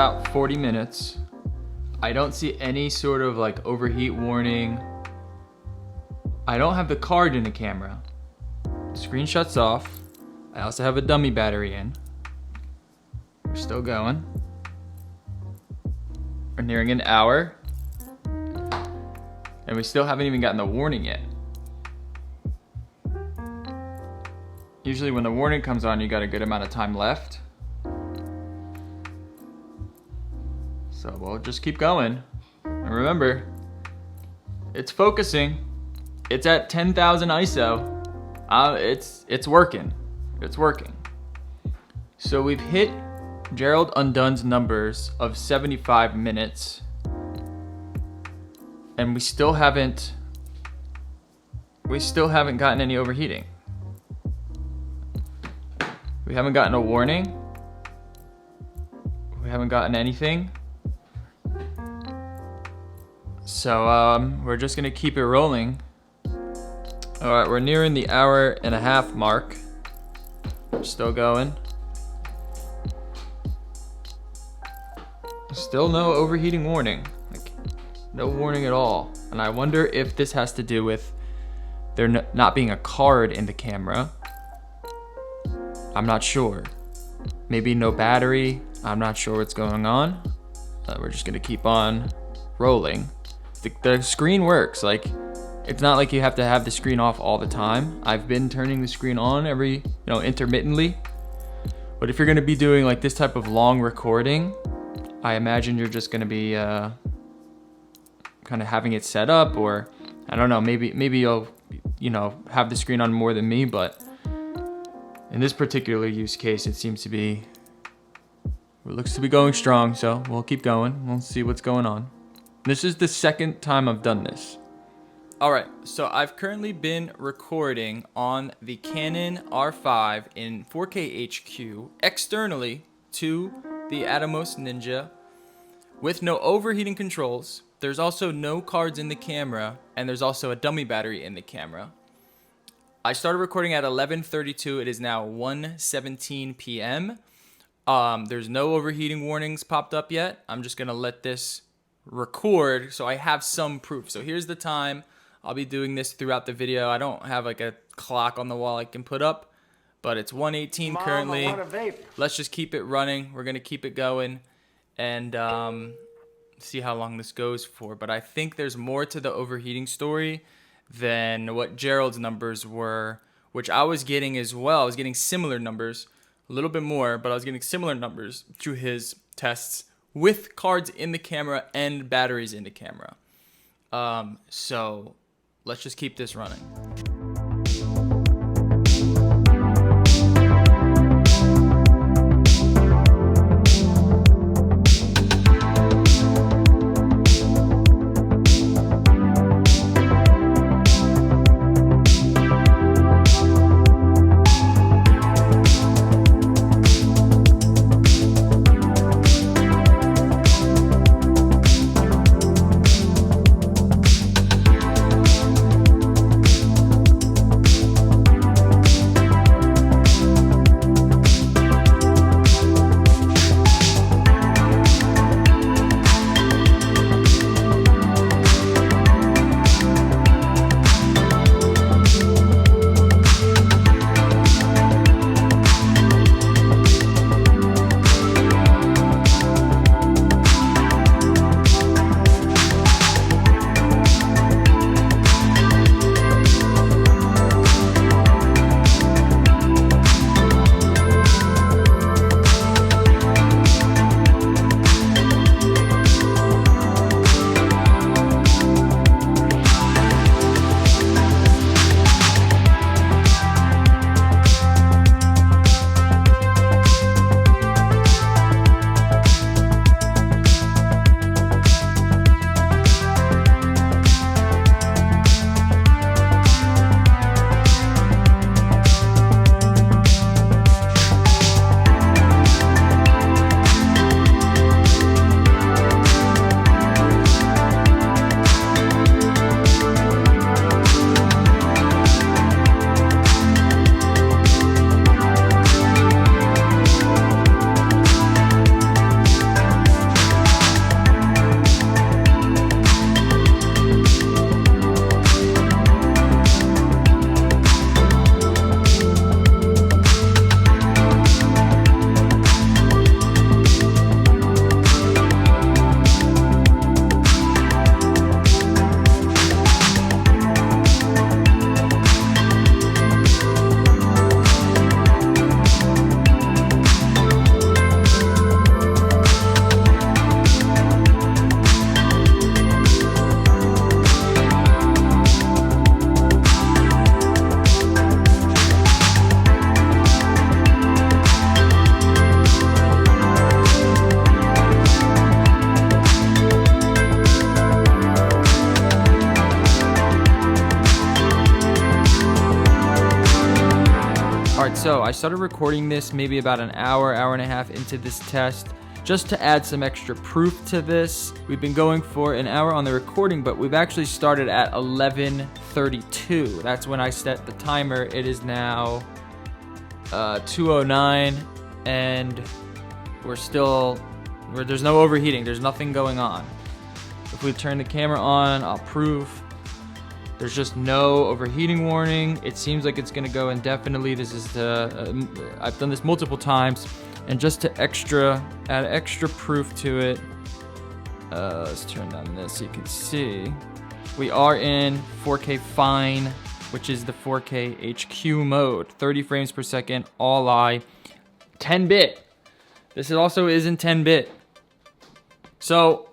about 40 minutes. I don't see any sort of like overheat warning. I don't have the card in the camera. The screen shuts off. I also have a dummy battery in. We're still going. We're nearing an hour. And we still haven't even gotten the warning yet. Usually when the warning comes on, you got a good amount of time left. So we'll just keep going. And remember, it's focusing. It's at 10,000 ISO. It's working. It's working. So we've hit Gerald Undone's numbers of 75 minutes. And we still haven't gotten any overheating. We haven't gotten a warning. We haven't gotten anything. So we're just gonna keep it rolling. All right, we're nearing the hour and a half mark. We're still going. Still no overheating warning. Like, no warning at all. And I wonder if this has to do with there not being a card in the camera. I'm not sure. Maybe no battery. I'm not sure what's going on. We're just gonna keep on rolling. The screen works. Like, it's not like you have to have the screen off all the time. I've been turning the screen on intermittently. But if you're gonna be doing like this type of long recording, I imagine you're just gonna be kind of having it set up, or I don't know, maybe you'll have the screen on more than me, but in this particular use case, it seems to be, it looks to be going strong, so we'll keep going. We'll see what's going on. This is the second time I've done this. All right, so I've currently been recording on the Canon R5 in 4K HQ externally to the Atomos Ninja with no overheating controls. There's also no cards in the camera, and there's also a dummy battery in the camera. I started recording at 11:32. It is now 1:17 p.m. There's no overheating warnings popped up yet. I'm just gonna let this record so I have some proof. So here's the time. I'll be doing this throughout the video. I don't have like a clock on the wall I can put up, but it's 1:18 currently. Let's just keep it running. We're gonna keep it going and see how long this goes for. But I think there's more to the overheating story than what Gerald's numbers were, which I was getting as well. I was getting similar numbers, a little bit more, but I was getting similar numbers to his tests with cards in the camera and batteries in the camera. So let's just keep this running. Alright, so I started recording this maybe about an hour and a half into this test, just to add some extra proof to this. We've been going for an hour on the recording, but we've actually started at 11:32. That's when I set the timer. It is now 2:09, and there's no overheating. There's nothing going on. If we turn the camera on, I'll prove. There's just no overheating warning. It seems like it's gonna go indefinitely. This is I've done this multiple times, and just to add extra proof to it, let's turn down this so you can see. We are in 4K Fine, which is the 4K HQ mode, 30 frames per second, all eye, 10-bit. This also is in 10-bit. So,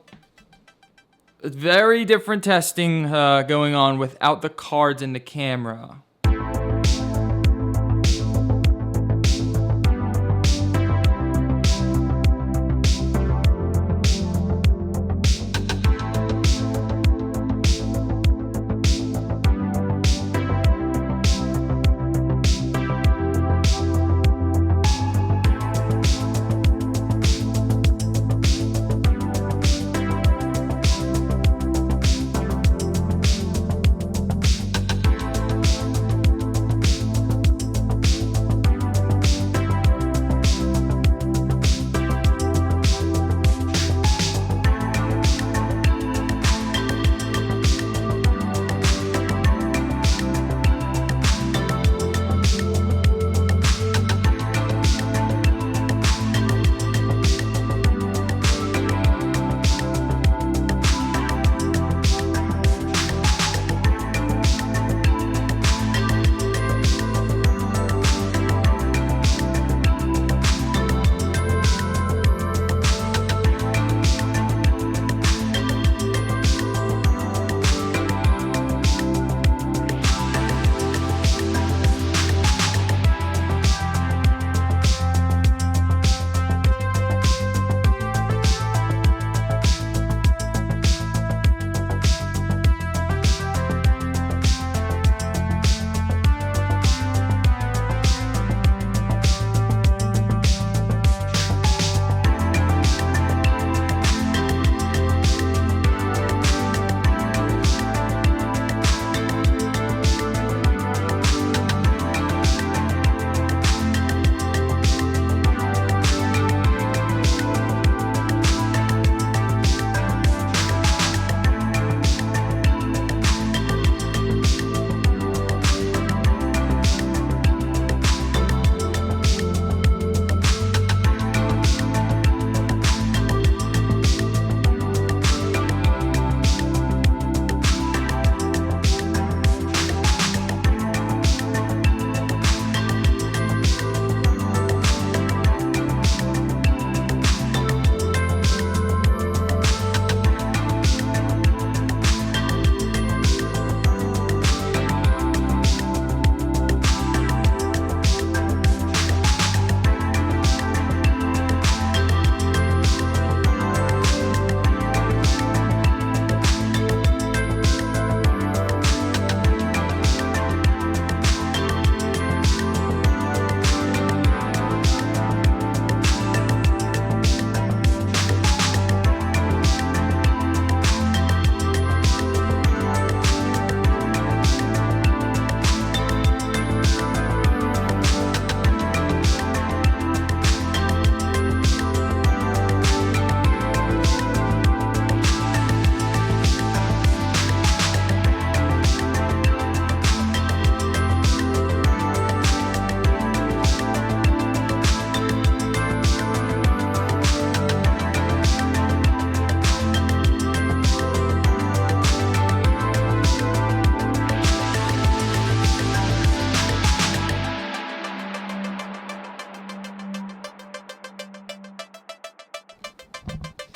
very different testing going on without the cards in the camera.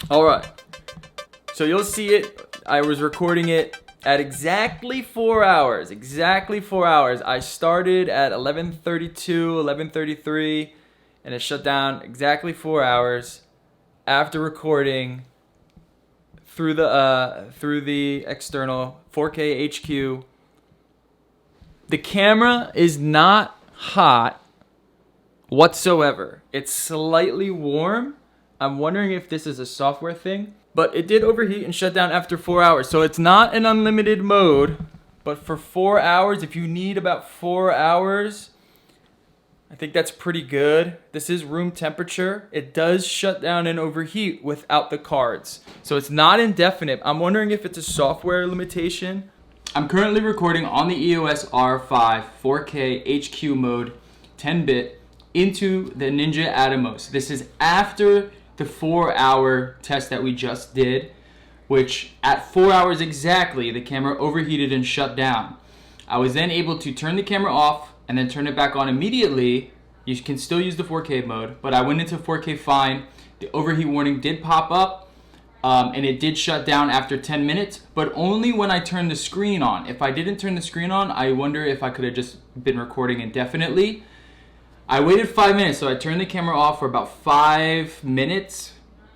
All right, so you'll see it. I was recording it at exactly 4 hours. Exactly 4 hours. I started at 11:32, 11:33, and it shut down exactly 4 hours after recording through the external 4K HQ. The camera is not hot. whatsoever. It's slightly warm. I'm wondering if this is a software thing, but it did overheat and shut down after 4 hours. So it's not an unlimited mode, but for 4 hours, if you need about 4 hours, I think that's pretty good. This is room temperature. It does shut down and overheat without the cards. So it's not indefinite. I'm wondering if it's a software limitation. I'm currently recording on the EOS R5 4K HQ mode 10-bit into the Ninja Atomos. This is after the 4-hour test that we just did, which at 4 hours exactly, the camera overheated and shut down. I was then able to turn the camera off and then turn it back on immediately. You can still use the 4K mode, but I went into 4K fine. The overheat warning did pop up, and it did shut down after 10 minutes, but only when I turned the screen on. If I didn't turn the screen on, I wonder if I could have just been recording indefinitely. I waited 5 minutes, so I turned the camera off for about 5 minutes,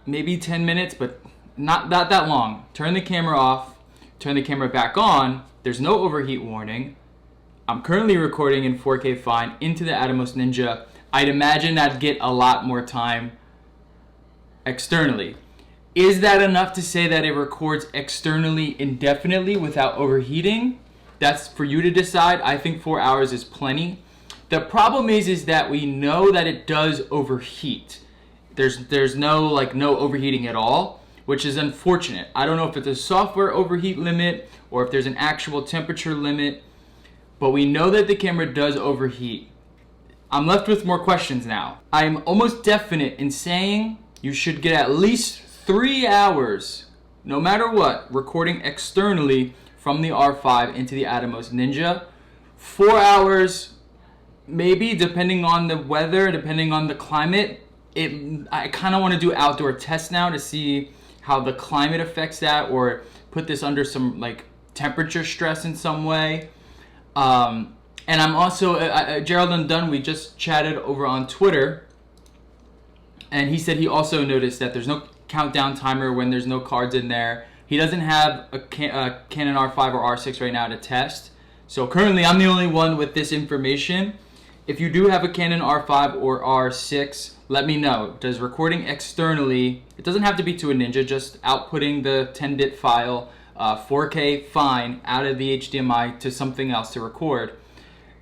maybe 10 minutes, but not that long. Turn the camera off, turn the camera back on. There's no overheat warning. I'm currently recording in 4K fine into the Atomos Ninja. I'd imagine I'd get a lot more time externally. Is that enough to say that it records externally indefinitely without overheating? That's for you to decide. I think 4 hours is plenty. The problem is that we know that it does overheat. There's no overheating at all, which is unfortunate. I don't know if it's a software overheat limit or if there's an actual temperature limit, but we know that the camera does overheat. I'm left with more questions now. I'm almost definite in saying you should get at least 3 hours, no matter what, recording externally from the R5 into the Atomos Ninja. 4 hours, maybe, depending on the weather, depending on the climate. I kind of want to do outdoor tests now to see how the climate affects that, or put this under some like temperature stress in some way. And I'm also, Gerald Undone, we just chatted over on Twitter, and he said he also noticed that there's no countdown timer when there's no cards in there. He doesn't have a Canon R5 or R6 right now to test. So currently I'm the only one with this information. If you do have a Canon R5 or R6, let me know. Does recording externally, it doesn't have to be to a Ninja, just outputting the 10-bit file, 4K fine, out of the HDMI to something else to record.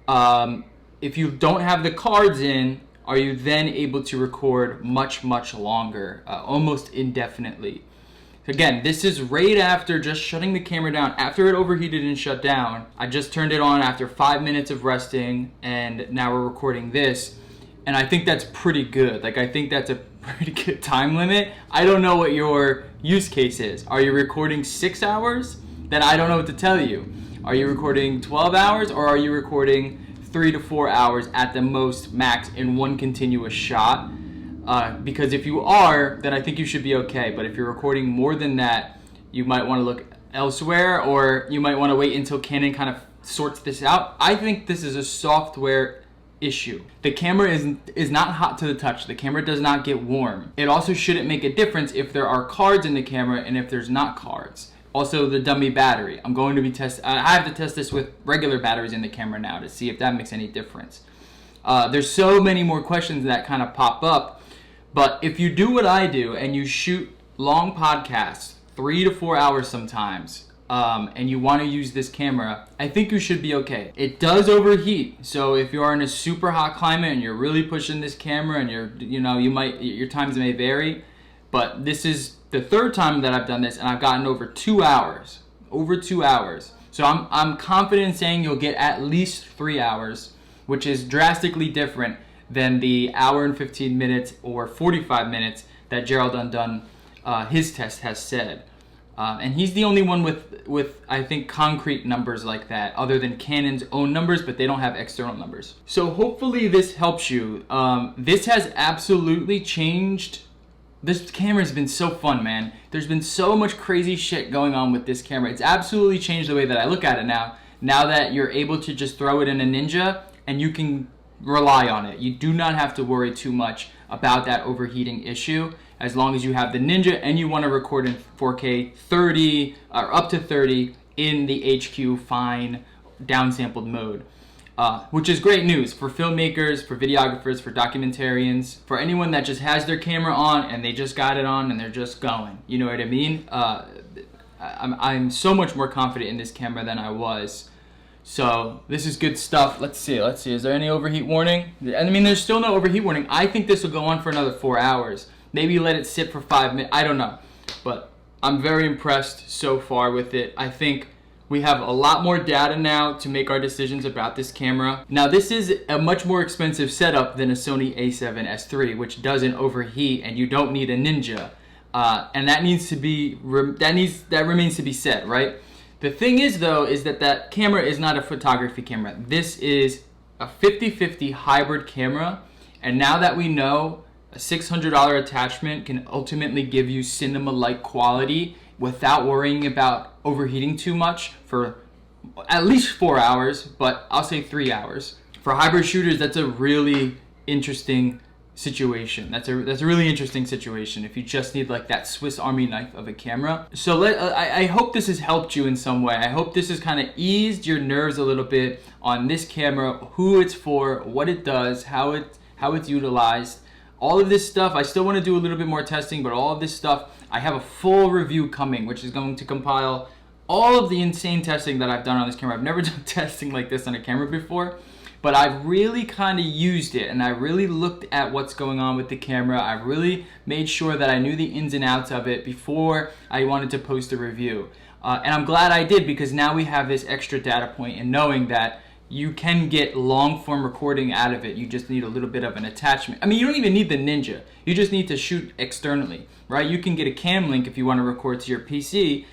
If you don't have the cards in, are you then able to record much, much longer, almost indefinitely? Again, this is right after just shutting the camera down. After it overheated and shut down, I just turned it on after 5 minutes of resting, and now we're recording this. And I think that's pretty good. Like, I think that's a pretty good time limit. I don't know what your use case is. Are you recording 6 hours? Then I don't know what to tell you. Are you recording 12 hours, or are you recording 3 to 4 hours at the most max in one continuous shot? Because if you are, then I think you should be okay. But if you're recording more than that, you might want to look elsewhere, or you might want to wait until Canon kind of sorts this out. I think this is a software issue. The camera is not hot to the touch. The camera does not get warm. It also shouldn't make a difference if there are cards in the camera and if there's not cards. Also, the dummy battery. I'm going to be I have to test this with regular batteries in the camera now to see if that makes any difference. There's so many more questions that kind of pop up. But if you do what I do and you shoot long podcasts, 3 to 4 hours sometimes, and you want to use this camera, I think you should be okay. It does overheat, so if you are in a super hot climate and you're really pushing this camera, and your times may vary, but this is the third time that I've done this, and I've gotten over 2 hours. Over 2 hours. So I'm confident in saying you'll get at least 3 hours, which is drastically different than the hour and 15 minutes or 45 minutes that Gerald Undone, his test has said. And he's the only one with I think concrete numbers like that, other than Canon's own numbers, but they don't have external numbers. So hopefully this helps you. This has absolutely changed. This camera's been so fun, man. There's been so much crazy shit going on with this camera. It's absolutely changed the way that I look at it now. Now that you're able to just throw it in a Ninja and you can rely on it. You do not have to worry too much about that overheating issue, as long as you have the Ninja and you want to record in 4K 30 or up to 30 in the HQ fine downsampled mode. which is great news for filmmakers, for videographers, for documentarians, for anyone that just has their camera on and they just got it on and they're just going. You know what I mean? I'm so much more confident in this camera than I was. So this is good stuff. Let's see. Is there any overheat warning? I mean, there's still no overheat warning. I think this will go on for another 4 hours. Maybe let it sit for 5 minutes. I don't know. But I'm very impressed so far with it. I think we have a lot more data now to make our decisions about this camera. Now, this is a much more expensive setup than a Sony a7S III, which doesn't overheat and you don't need a Ninja. And that remains to be said, right? The thing is, though, is that camera is not a photography camera. This is a 50-50 hybrid camera. And now that we know a $600 attachment can ultimately give you cinema-like quality without worrying about overheating too much for at least 4 hours, but I'll say 3 hours. For hybrid shooters, that's a really interesting situation. That's a really interesting situation if you just need like that Swiss Army knife of a camera. So I hope this has helped you in some way. I hope this has kind of eased your nerves a little bit on this camera, who it's for, what it does, how it's utilized. All of this stuff, I still want to do a little bit more testing, but all of this stuff, I have a full review coming, which is going to compile all of the insane testing that I've done on this camera. I've never done testing like this on a camera before, but I've really kind of used it, and I really looked at what's going on with the camera. I really made sure that I knew the ins and outs of it before I wanted to post a review. And I'm glad I did, because now we have this extra data point in knowing that you can get long form recording out of it. You just need a little bit of an attachment. I mean, you don't even need the Ninja. You just need to shoot externally, right? You can get a cam link if you want to record to your PC.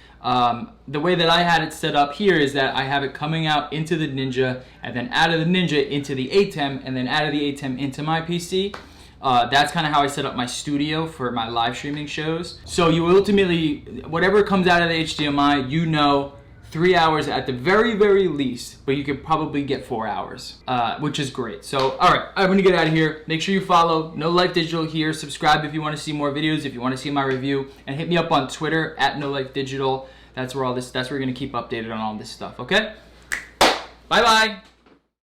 The way that I had it set up here is that I have it coming out into the Ninja, and then out of the Ninja into the ATEM, and then out of the ATEM into my PC. That's kind of how I set up my studio for my live streaming shows. So you ultimately, whatever comes out of the HDMI, you know, 3 hours at the very, very least, but you could probably get 4 hours, which is great. So, all right, I'm gonna get out of here. Make sure you follow No Life Digital here. Subscribe if you want to see more videos, if you want to see my review, and hit me up on Twitter at No Life Digital. That's where you're gonna keep updated on all this stuff. Okay? Bye bye.